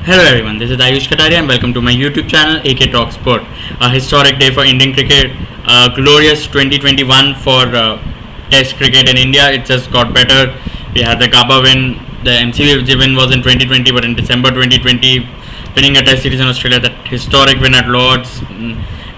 Hello everyone, this is Ayush Kataria and welcome to my YouTube channel AK Talk Sport. A historic day for Indian cricket, a glorious 2021 for Test cricket in India. It just got better. We had the Gaba win, the MCV win was in 2020, but in December 2020, winning a Test series in Australia, that historic win at Lords,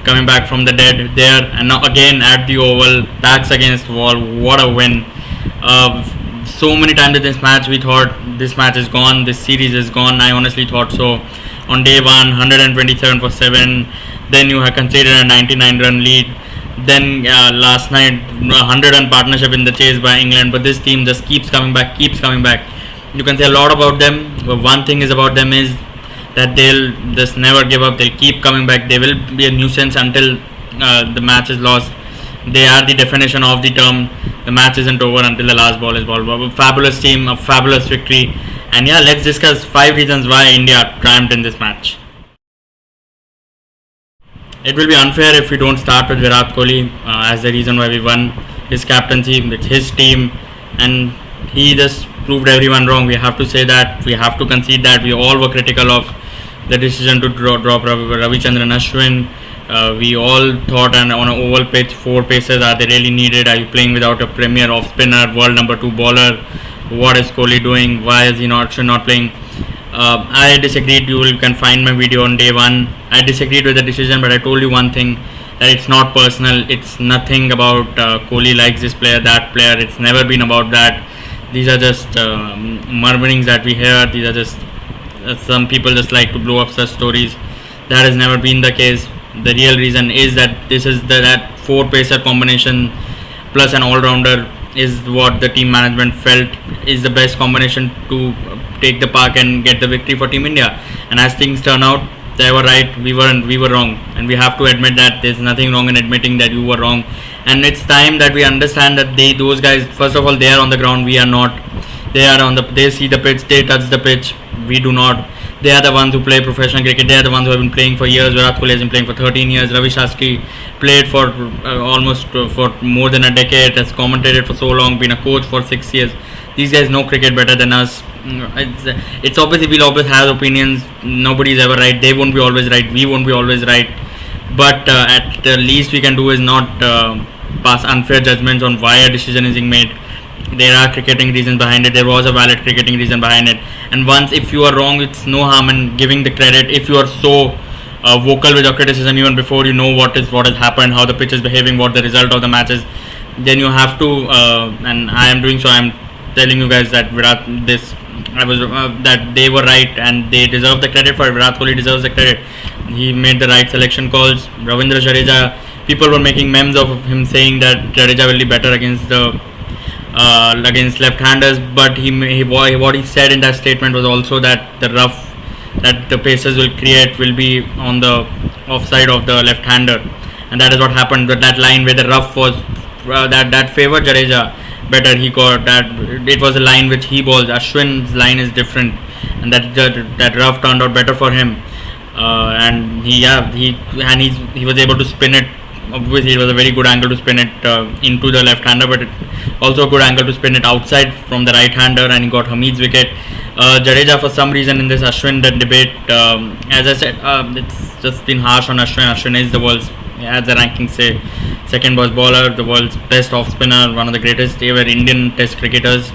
coming back from the dead there, and now again at the Oval, backs against wall. What a win! So many times in this match we thought this match is gone, this series is gone. I honestly thought so. On day one, 127 for 7. Then you have conceded a 99 run lead. Then last night, 100 run partnership in the chase by England. But this team just keeps coming back, keeps coming back. You can say a lot about them, but one thing is about them is that they'll just never give up. They'll keep coming back. They will be a nuisance until the match is lost. They are the definition of the term. The match isn't over until the last ball is ball. A fabulous team, a fabulous victory. And yeah, let's discuss 5 reasons why India triumphed in this match. It will be unfair if we don't start with Virat Kohli as the reason why we won. His captaincy, with his team, and he just proved everyone wrong. We have to say that, we have to concede that. We all were critical of the decision to drop Ravichandran Ashwin. We all thought, and on an oval pitch, 4 paces, are they really needed? Are you playing without a premier off spinner, world number 2 bowler? What is Kohli doing? Why is he not playing? I disagreed. You can find my video on day 1. I disagreed with the decision, but I told you one thing, that it's not personal. It's nothing about Kohli likes this player, that player. It's never been about that. These are just murmurings that we hear. These are just some people just like to blow up such stories. That has never been the case. The real reason is that this is that 4 pacer combination plus an all-rounder is what the team management felt is the best combination to take the park and get the victory for Team India. And as things turn out, they were right, we weren't, we were wrong, and we have to admit that. There's nothing wrong in admitting that you were wrong, and it's time that we understand that those guys, first of all, they are on the ground, we are not. They see the pitch, they touch the pitch, we do not. They are the ones who play professional cricket. They are the ones who have been playing for years. Virat Kohli has been playing for 13 years. Ravi Shastri played for almost for more than a decade. Has commentated for so long. Been a coach for 6 years. These guys know cricket better than us. It's obviously we'll always have opinions. Nobody's ever right. They won't be always right. We won't be always right. But at the least we can do is not pass unfair judgments on why a decision is being made. There are cricketing reasons behind it. There was a valid cricketing reason behind it. And once, if you are wrong, it's no harm in giving the credit. If you are so vocal with your criticism even before you know what has happened, how the pitch is behaving, what the result of the match is, then you have to. And I am doing so. I am telling you guys that that they were right and they deserve the credit for it. Virat Kohli deserves the credit. He made the right selection calls. Ravindra Jadeja, people were making memes of him saying that Jadeja will be better against left-handers, but what he said in that statement was also that the rough that the paces will create will be on the offside of the left-hander, and that is what happened. But that line where the rough was that favored Jadeja better, he got that. It was a line which he bowls. Ashwin's line is different, and that rough turned out better for him. And he was able to spin it. Obviously, it was a very good angle to spin it into the left-hander, but also a good angle to spin it outside from the right-hander, and he got Hamid's wicket. Jadeja, for some reason, in this Ashwin debate, as I said, it's just been harsh on Ashwin. Ashwin is the world's, as the rankings say, second best bowler, the world's best off-spinner, one of the greatest ever Indian Test cricketers.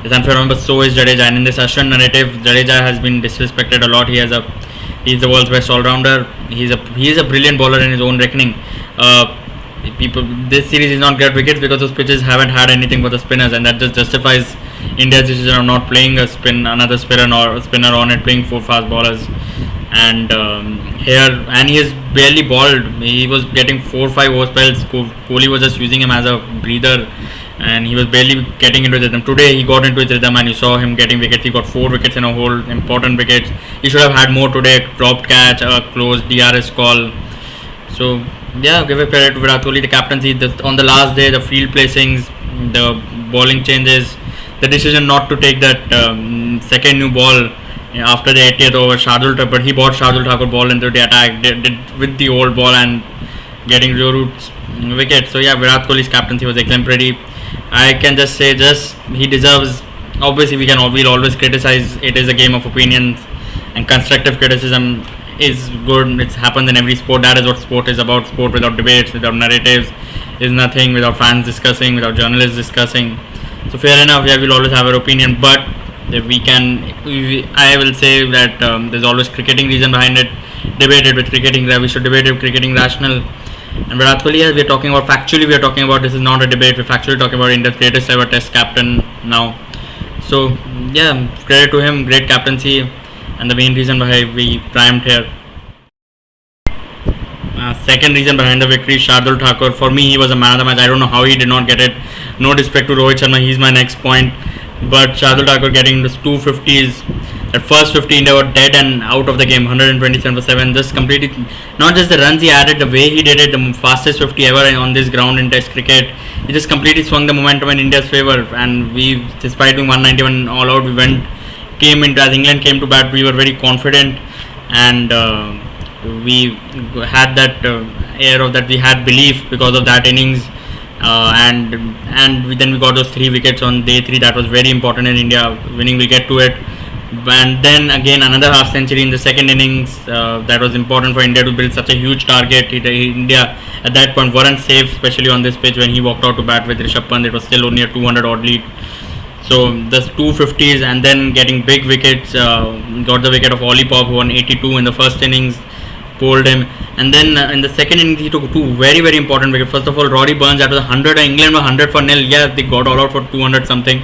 It's unfair, but so is Jadeja. And in this Ashwin narrative, Jadeja has been disrespected a lot. He's the world's best all-rounder. He is a brilliant bowler in his own reckoning. This series is not great wickets because those pitches haven't had anything but the spinners, and that just justifies India's decision of not playing another spinner on it, playing 4 fast bowlers. And he has barely bowled. He was getting 4-5 over spells. Kohli was just using him as a breather, and he was barely getting into his rhythm. Today he got into his rhythm, and you saw him getting wickets. He got 4 wickets in a whole, important wickets. He should have had more today. Dropped catch, a close DRS call. So yeah, give a credit to Virat Kohli, the captaincy. On the last day, the field placings, the bowling changes, the decision not to take that second new ball after the 80th over Shardul Thakur, but he bought Shardul Thakur ball into the attack, did with the old ball and getting Joe Root's wicket. So yeah, Virat Kohli's captaincy was exemplary. I can just say, he deserves. Obviously, we'll always criticize. It is a game of opinions, and constructive criticism is good. It happens in every sport. That is what sport is about. Sport without debates, without narratives, is nothing. Without fans discussing, without journalists discussing. So fair enough. Yeah, we'll always have our opinion, but I will say that there's always cricketing reason behind it. Debate it with cricketing. We should debate it with cricketing rational. And Virat Kohli, yeah, we're talking about factually. We're talking about this is not a debate. We're factually talking about India's greatest ever Test captain now. So yeah, credit to him. Great captaincy, and the main reason why we primed here. Second reason behind the victory, Shardul Thakur. For me, he was a man of the match. I don't know how he did not get it. No disrespect to Rohit Sharma, he's my next point. But Shardul Thakur getting this 250s. At first 50, India were dead and out of the game, 127 for 7. Just completely, not just the runs he added, the way he did it, the fastest 50 ever on this ground in Test cricket. He just completely swung the momentum in India's favour. And we, despite being 191 all out, came into, as England came to bat, we were very confident. And we had that air of that we had belief because of that innings. Then we got those 3 wickets on day 3. That was very important in India winning. We'll get to it. And then again another half century in the second innings. That was important for India to build such a huge target. India at that point weren't safe, especially on this pitch when he walked out to bat with Rishabh Pant. It was still only a 200 odd lead. So the 250s and then getting big wickets. Got the wicket of Ollie Pope, who won 82 in the first innings, bowled him. And then in the second innings he took 2 very very important wickets. First of all, Rory Burns, that was 100. England were 100 for nil. Yeah, they got all out for 200 something,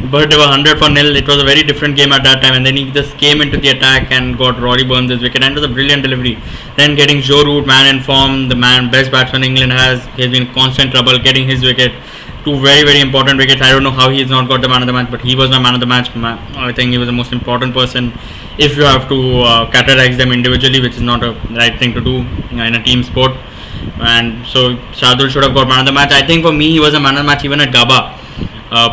but they were 100 for nil. It was a very different game at that time, and then he just came into the attack and got Rory Burns' his wicket, and it was a brilliant delivery. Then getting Joe Root, man in form, the best batsman England has. He has been in constant trouble getting his wicket. 2 very very important wickets. I don't know how he's not got the man of the match, but he was my man of the match. I think he was the most important person. If you have to categorize them individually, which is not a right thing to do in a team sport, and so Shardul should have got man of the match. I think for me he was a man of the match even at Gaba.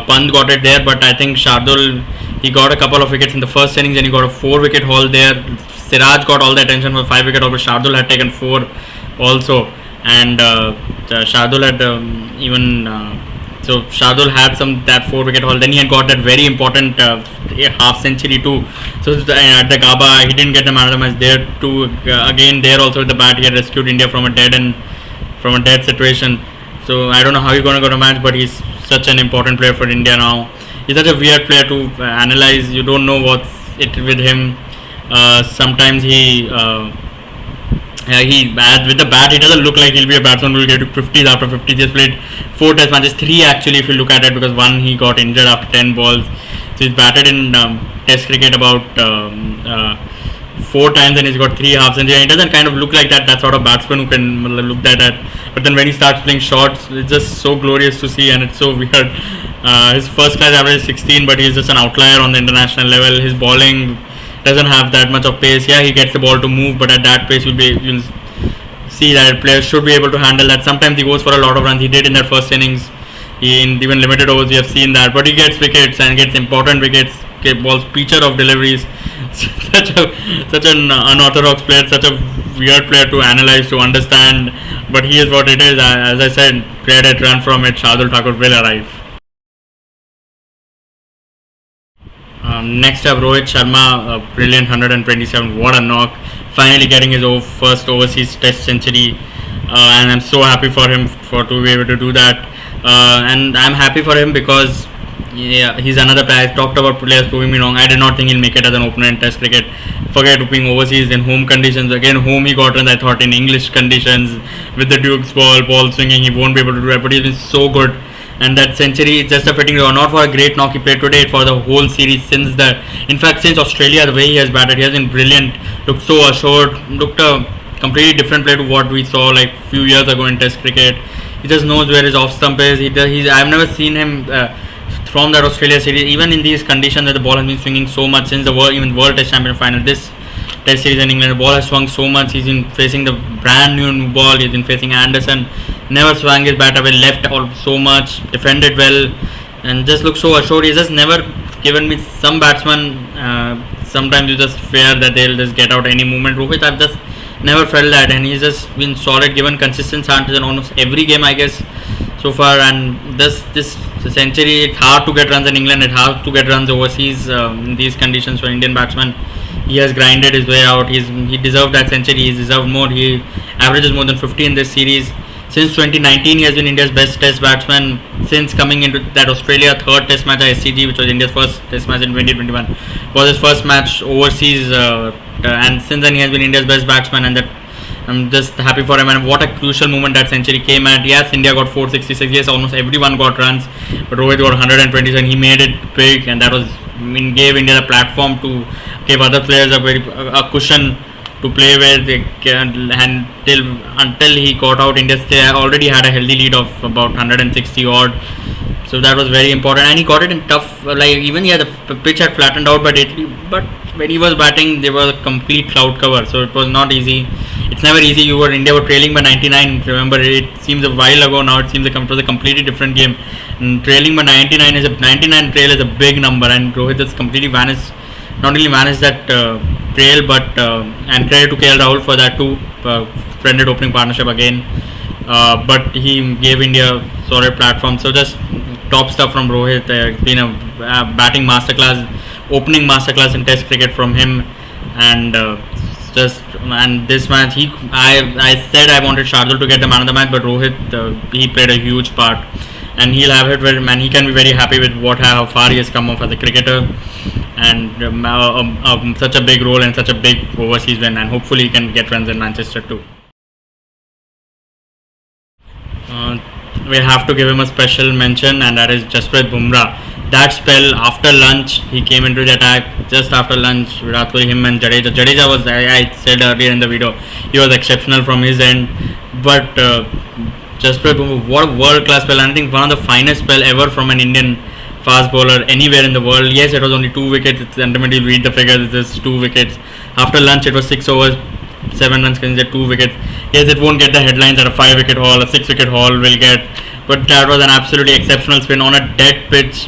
Pant got it there, but I think Shardul, he got a couple of wickets in the first innings and he got a 4 wicket haul there. Siraj got all the attention for 5 wicket haul, but Shardul had taken 4 also, and Shardul had so Shardul had that 4 wicket haul. Then he had got that very important half century too. So at the Gaba, he didn't get the man of the match there too. Again there also with the bat, he had rescued India from a dead situation. So I don't know how he's going to go to match, but he's such an important player for India now. He's such a weird player to analyze. You don't know what's it with him. Sometimes he with the bat, he doesn't look like he'll be a batsman who will get to 50s after 50s. He has played 4 Test matches, 3 actually if you look at it, because 1 he got injured after 10 balls. So he's batted in Test cricket about 4 times and he's got 3 half centuries. He doesn't kind of look like that sort of batsman who can look like that. But then when he starts playing shots, it's just so glorious to see, and it's so weird. His first class average is 16, but he's just an outlier on the international level. His bowling doesn't have that much of pace. Yeah, he gets the ball to move, but at that pace you'll see that players should be able to handle that. Sometimes he goes for a lot of runs. He did in that first innings. In even limited overs we have seen that, but he gets wickets and gets important wickets. Balls preacher of deliveries. such an unorthodox player, such a weird player to analyze, to understand, but he is what it is. As I said, credit, run from it, Shardul Thakur will arrive. Next up, Rohit Sharma, a brilliant 127. What a knock! Finally getting his first overseas Test century, and I'm so happy for him to be able to do that. And I'm happy for him because he's another player. I talked about players proving me wrong. I did not think he'll make it as an opener in Test cricket. Forget being overseas in home conditions. Again, home he got runs. I thought in English conditions with the Duke's ball swinging, he won't be able to do that. But he's been so good. And that century is just a fitting role, not for a great knock he played today, for the whole series since Australia, the way he has batted, he has been brilliant. Looked so assured, looked a completely different player to what we saw like few years ago in Test cricket. He just knows where his off stump is. I've never seen him from that Australia series, even in these conditions where the ball has been swinging so much since the World Test Champion final. This Test series in England, the ball has swung so much. He's been facing the brand new ball. He's been facing Anderson. Never swung his bat away, left so much, defended well, and just looks so assured. He's just never given me some batsman. Sometimes you just fear that they'll just get out any moment. Rohit, I've just never felt that, and he's just been solid, given consistent chances in almost every game, I guess, so far. And this century, it's hard to get runs in England. It's hard to get runs overseas in these conditions for Indian batsmen. he has grinded his way out. He deserved that century. He deserved more. He averages more than 50 in this series. Since 2019, he has been India's best Test batsman. Since coming into that Australia third Test match at SCG, which was India's first Test match in 2021, was his first match overseas, and since then he has been India's best batsman. And that I'm just happy for him. And what a crucial moment that century came at. Yes, India got 466. Yes, almost everyone got runs, but Rohit got 127. He made it big, and that was gave India the platform to give other players a cushion to play with. Until he got out, India already had a healthy lead of about 160 odd. So that was very important, and he got it in tough. Like even the pitch had flattened out, but when he was batting, there was a complete cloud cover, so it was not easy. It's never easy. India were trailing by 99. Remember, it seems a while ago now. It seems like it was a completely different game. And trailing by 99 trail is a big number, and Rohit has completely vanished. Not only managed that trail, but and credit to KL Rahul for that too. Splendid opening partnership again, but he gave India solid platform. So just top stuff from Rohit. It's been a batting masterclass, opening masterclass in Test cricket from him, and this match I said I wanted Shardul to get the man of the match, but Rohit he played a huge part, and he'll have it where man he can be very happy with how far he has come off as a cricketer, and such a big role and such a big overseas win, and hopefully he can get runs in Manchester too. We have to give him a special mention, and that is Jasprit Bumrah. That spell after lunch, he came into the attack just after lunch. Virat Kohli, him and Jadeja. Jadeja was, I said earlier in the video, he was exceptional from his end. But Jasprit Bumrah, what a world class spell! And I think one of the finest spell ever from an Indian fast bowler anywhere in the world. Yes, it was only 2 wickets. It's ultimately read the figures. It is 2 wickets. After lunch, it was 6 overs, 7 runs, considered 2 wickets. Yes, it won't get the headlines that a 5 wicket haul, a 6 wicket haul will get. But that was an absolutely exceptional spin on a dead pitch.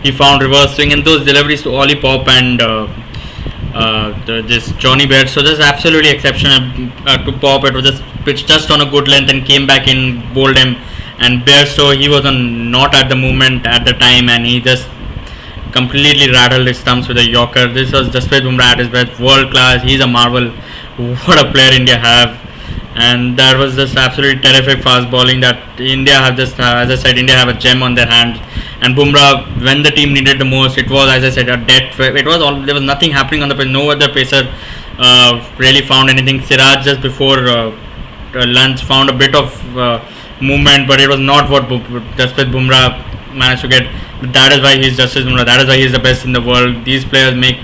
He found reverse swing, and those deliveries to Ollie Pop and this Johnny Baird. So just absolutely exceptional to Pop. It was just pitched just on a good length and came back in, bowled him. And Bairstow, he was not at the movement at the time, and he just completely rattled his stumps with a Yorker. This was Jasprit Bumrah at his best, world class. He's a marvel. What a player India have, and that was just absolutely terrific fast bowling that India have. Just as I said, India have a gem on their hands. And Bumrah, when the team needed the most, it was, as I said, a dead. It was all, there was nothing happening on the pitch. No other pacer really found anything. Siraj just before lunch found a bit of movement, but it was not what Jasprit Bumrah managed to get. But that is why he's Jasprit Bumrah. That is why he's the best in the world. These players make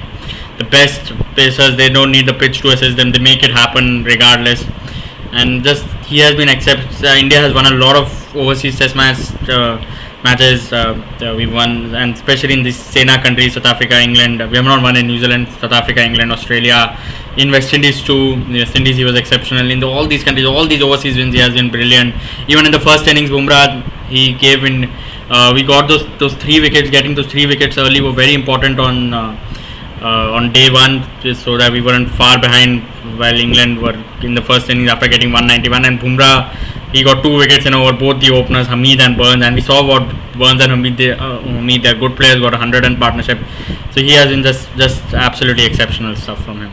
the best pacers. They don't need the pitch to assist them. They make it happen regardless. And just he has been accepted. India has won a lot of overseas test matches. We've won, and especially in the Sena countries, South Africa, England. We have not won in New Zealand, South Africa, England, Australia. In West Indies too. In West Indies he was exceptional. In all these countries, all these overseas wins, he has been brilliant. Even in the first innings, Bumrah, he gave in. We got those 3 wickets. Getting those 3 wickets early were very important on day one, just so that we weren't far behind while England were in the first innings after getting 191. And Bumrah, he got 2 wickets over both the openers, Hamid and Burns, and we saw what Burns and Hamid, they're good players, got a 100-run partnership. So he has been just absolutely exceptional stuff from him.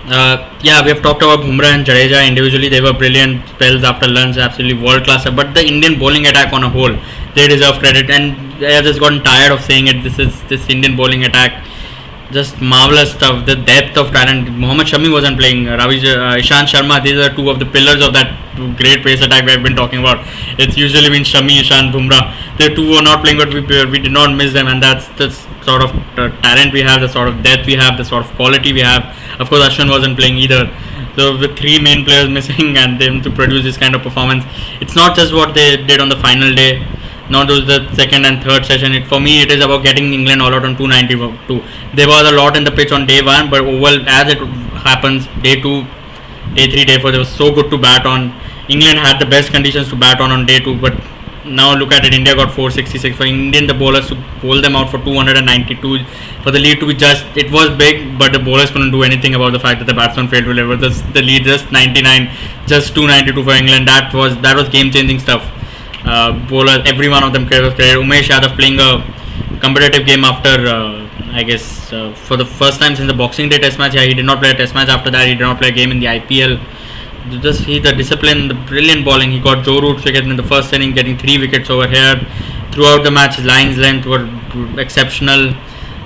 We have talked about Bumrah and Jadeja individually. They were brilliant spells after lunch, absolutely world class. But the Indian bowling attack on a whole, they deserve credit, and I have just gotten tired of saying it. This Indian bowling attack, just marvelous stuff. The depth of talent. Mohammad Shami wasn't playing. Ishant Sharma. These are 2 of the pillars of that great pace attack we have been talking about. It's usually been Shami, Ishant, Bumrah. The 2 were not playing, but we did not miss them, and that's the sort of talent we have, the sort of depth we have, the sort of quality we have. Of course, Ashwin wasn't playing either. So with 3 main players missing and them to produce this kind of performance, it's not just what they did on the final day. Not just the second and third session. For me, it is about getting England all out on 292. There was a lot in the pitch on day 1, but overall, as it happens, day 2, day 3, day 4, they were so good to bat on. England had the best conditions to bat on day 2, but now look at it. India got 466. For Indian, the bowlers to bowl them out for 292. For the lead to be it was big, but the bowlers couldn't do anything about the fact that the batsman failed to deliver. The lead just 99, just 292 for England. That was game changing stuff. Bowlers, every one of them credit. Umesh Yadav playing a competitive game after I guess for the first time since the Boxing Day Test match. Yeah, he did not play a Test match after that. He did not play a game in the IPL. Just the discipline, the brilliant bowling. He got Joe Root's wicket in the first inning, getting 3 wickets over here. Throughout the match, his line's length were exceptional.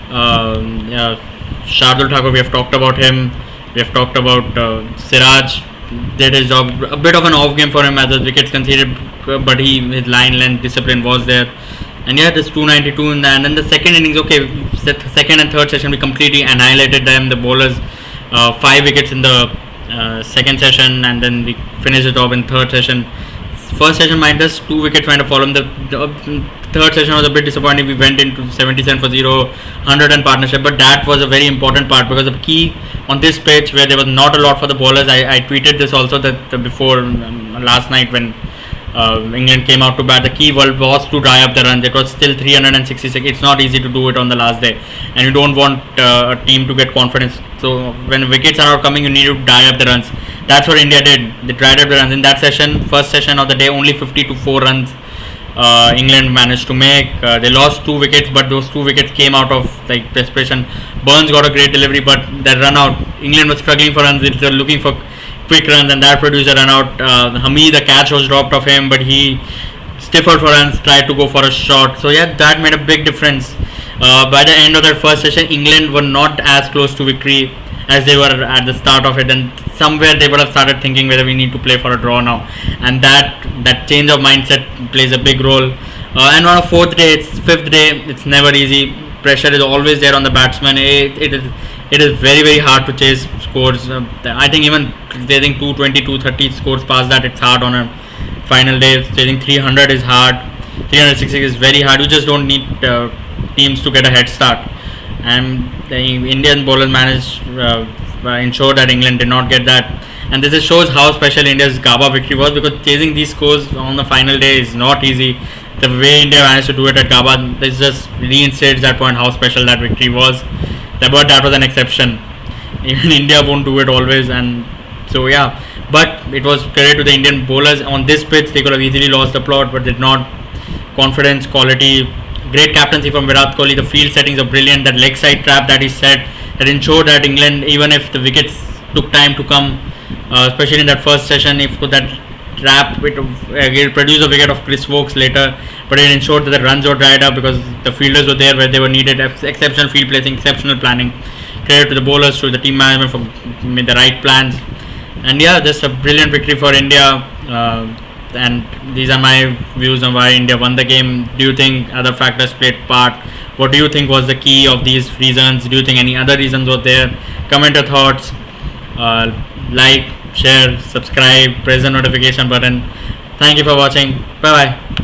Yeah, Shardul Thakur, we have talked about him. We have talked about Siraj. Did his job. A bit of an off game for him as the wickets conceded, but his line length discipline was there. And yeah, this 292 and then the second innings. Okay, second and third session we completely annihilated them. The bowlers, 5 wickets in the second session, and then we finished the job in third session. First session minus us, 2 wickets went to follow him. The third session was a bit disappointing. We went into 77 for 0, 100 and partnership, but that was a very important part because the key on this pitch where there was not a lot for the bowlers. I tweeted this also that before last night when England came out to bat, the key was to dry up the runs. It was still 366. It's not easy to do it on the last day, and you don't want a team to get confidence. So when wickets are not coming, you need to dry up the runs. That's what India did. They dried up the runs in that session. First session of the day, only 52 runs England managed to make. They lost 2 wickets, but those 2 wickets came out of like desperation. Burns got a great delivery, but that run out, England was struggling for runs. They were looking for quick runs, and that produced a run out. Hamid, the catch was dropped off him, but he stifled for runs, tried to go for a shot. So yeah, that made a big difference. By the end of that first session, England were not as close to victory as they were at the start of it, and somewhere they would have started thinking whether we need to play for a draw now, and that change of mindset plays a big role. And on a fifth day, it's never easy. Pressure is always there on the batsman. It is very very hard to chase scores. I think even chasing 220, 230 scores past that, it's hard on a final day. Chasing 300 is hard. 360 is very hard. You just don't need teams to get a head start. And the Indian bowlers managed ensure that England did not get that. And this shows how special India's Gaba victory was, because chasing these scores on the final day is not easy. The way India managed to do it at Gaba, this just reinstates that point how special that victory was. But that was an exception. Even India won't do it always, and so yeah. But it was credit to the Indian bowlers on this pitch. They could have easily lost the plot, but did not. Confidence, quality, great captaincy from Virat Kohli. The field settings are brilliant. That leg side trap that he set that ensured that England, even if the wickets took time to come, especially in that first session, if that trap it produced a wicket of Chris Wokes later, but it ensured that the runs were dried up because the fielders were there where they were needed. Exceptional field placing, exceptional planning. Credit to the bowlers, to the team management for made the right plans, and yeah, just a brilliant victory for India. And these are my views on why India won the game. Do you think other factors played part? What do you think was the key of these reasons? Do you think any other reasons were there? Comment your thoughts. Like, share, subscribe, press the notification button. Thank you for watching. Bye bye.